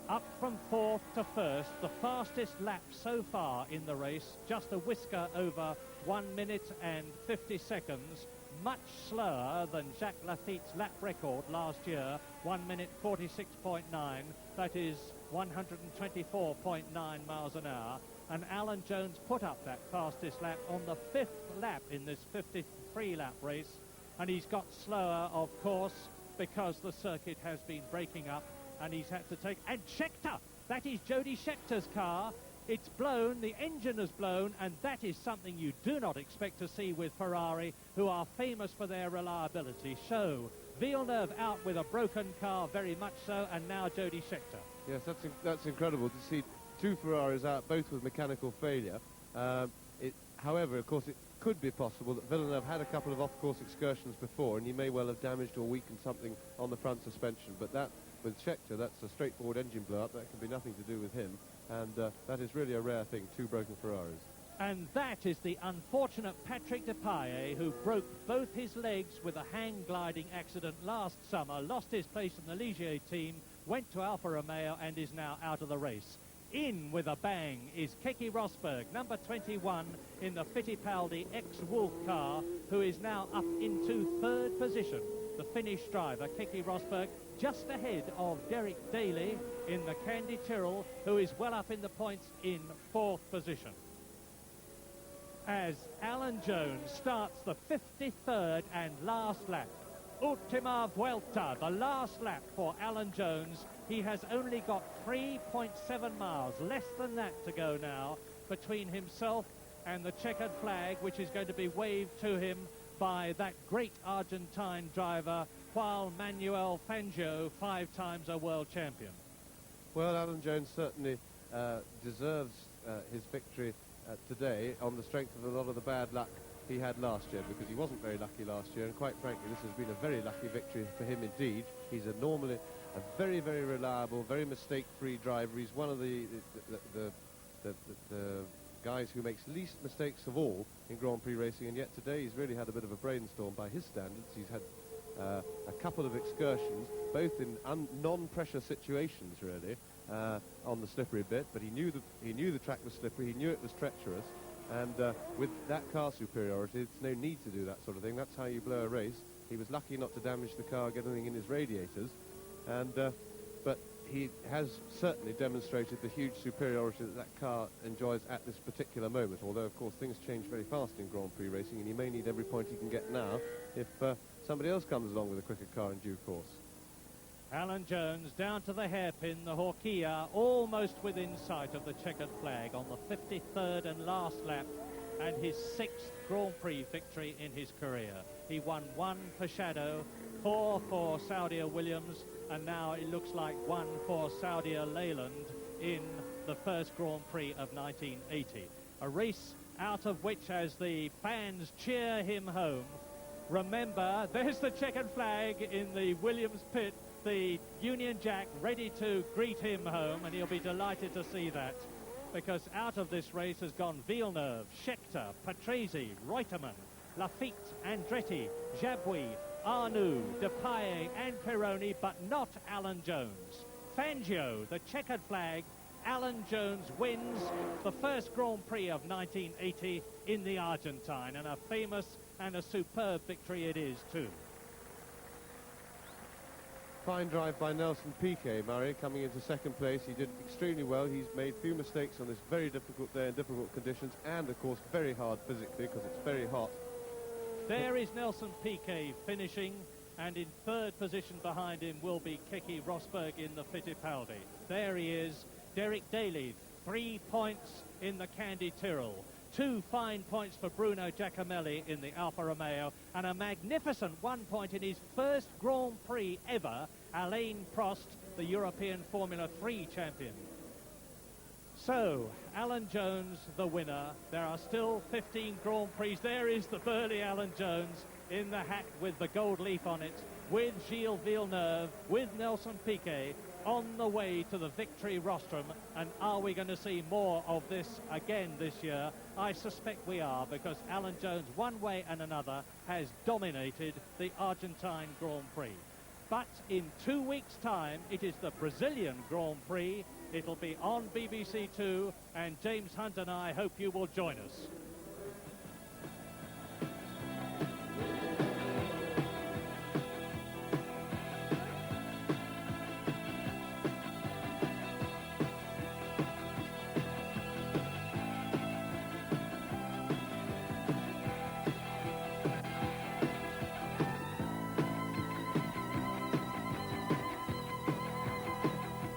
up from fourth to first, the fastest lap so far in the race, just a whisker over 1 minute and 50 seconds, much slower than Jacques Lafitte's lap record last year, 1 minute 46.9, that is 124.9 miles an hour. And Alan Jones put up that fastest lap on the fifth lap in this 53-lap race, and he's got slower, of course, because the circuit has been breaking up, and he's had to take... And Scheckter! That is Jody Schecter's car. It's blown, the engine has blown, and that is something you do not expect to see with Ferrari, who are famous for their reliability. So, Villeneuve out with a broken car, very much so, and now Jody Scheckter. Yes, that's incredible to see two Ferraris out, both with mechanical failure. However, of course, it could be possible that Villeneuve had a couple of off-course excursions before, and he may well have damaged or weakened something on the front suspension. But that, with Scheckter, that's a straightforward engine blow-up. That can be nothing to do with him. And that is really a rare thing, two broken Ferraris. And that is the unfortunate Patrick Depailler, who broke both his legs with a hang-gliding accident last summer, lost his place in the Ligier team, went to Alfa Romeo, and is now out of the race. In with a bang is Keke Rosberg, number 21 in the Fittipaldi ex-Wolf car, who is now up into third position. The Finnish driver, Keke Rosberg, just ahead of Derek Daly in the Candy Tyrrell, who is well up in the points in fourth position. As Alan Jones starts the 53rd and last lap. Ultima Vuelta, the last lap for Alan Jones. He has only got 3.7 miles, less than that to go now, between himself and the checkered flag, which is going to be waved to him by that great Argentine driver, Juan Manuel Fangio, 5 times a world champion. Well, Alan Jones certainly deserves his victory today on the strength of a lot of the bad luck he had last year, because he wasn't very lucky last year, and quite frankly, this has been a very lucky victory for him indeed. He's normally a very, very reliable, very mistake-free driver. He's one of the guys who makes least mistakes of all in Grand Prix racing, and yet today he's really had a bit of a brainstorm by his standards. He's had a couple of excursions, both in non-pressure situations, really, on the slippery bit, but he knew the track was slippery, he knew it was treacherous, and with that car superiority, it's no need to do that sort of thing. That's how you blow a race. He was lucky not to damage the car, get anything in his radiators, and but he has certainly demonstrated the huge superiority that car enjoys at this particular moment, although, of course, things change very fast in Grand Prix racing, and he may need every point he can get now if somebody else comes along with a quicker car in due course. Alan Jones down to the hairpin, the Horquilla, almost within sight of the checkered flag on the 53rd and last lap, and his 6th Grand Prix victory in his career. He won 1 for Shadow, 4 for Saudia Williams, and now it looks like 1 for Saudia Leyland in the first Grand Prix of 1980. A race out of which, as the fans cheer him home, remember, there's the checkered flag in the Williams pit, the Union Jack ready to greet him home, and he'll be delighted to see that, because out of this race has gone Villeneuve, Scheckter, Patrese, Reutemann, Lafitte, Andretti, Jabouille, Arnoux, Depailler and Pironi, but not Alan Jones. Fangio, the checkered flag. Alan Jones wins the first Grand Prix of 1980 in the Argentine, and a famous and a superb victory it is too. Fine drive by Nelson Piquet, Murray, coming into second place. He did extremely well. He's made few mistakes on this very difficult day in difficult conditions, and of course very hard physically because it's very hot. There is Nelson Piquet finishing, and in third position behind him will be Keke Rosberg in the Fittipaldi. There he is, Derek Daly, 3 points in the Candy Tyrrell. 2 fine points for Bruno Giacomelli in the Alfa Romeo, and a magnificent 1 point in his first Grand Prix ever, Alain Prost, the European Formula 3 champion. So, Alan Jones, the winner. There are still 15 Grand Prix. There is the burly Alan Jones in the hat with the gold leaf on it, with Gilles Villeneuve, with Nelson Piquet, on the way to the victory rostrum. And are we going to see more of this again this year? I suspect we are, because Alan Jones, one way and another, has dominated the Argentine Grand Prix. But in 2 weeks' time, it is the Brazilian Grand Prix. It'll be on BBC Two, and James Hunt and I hope you will join us.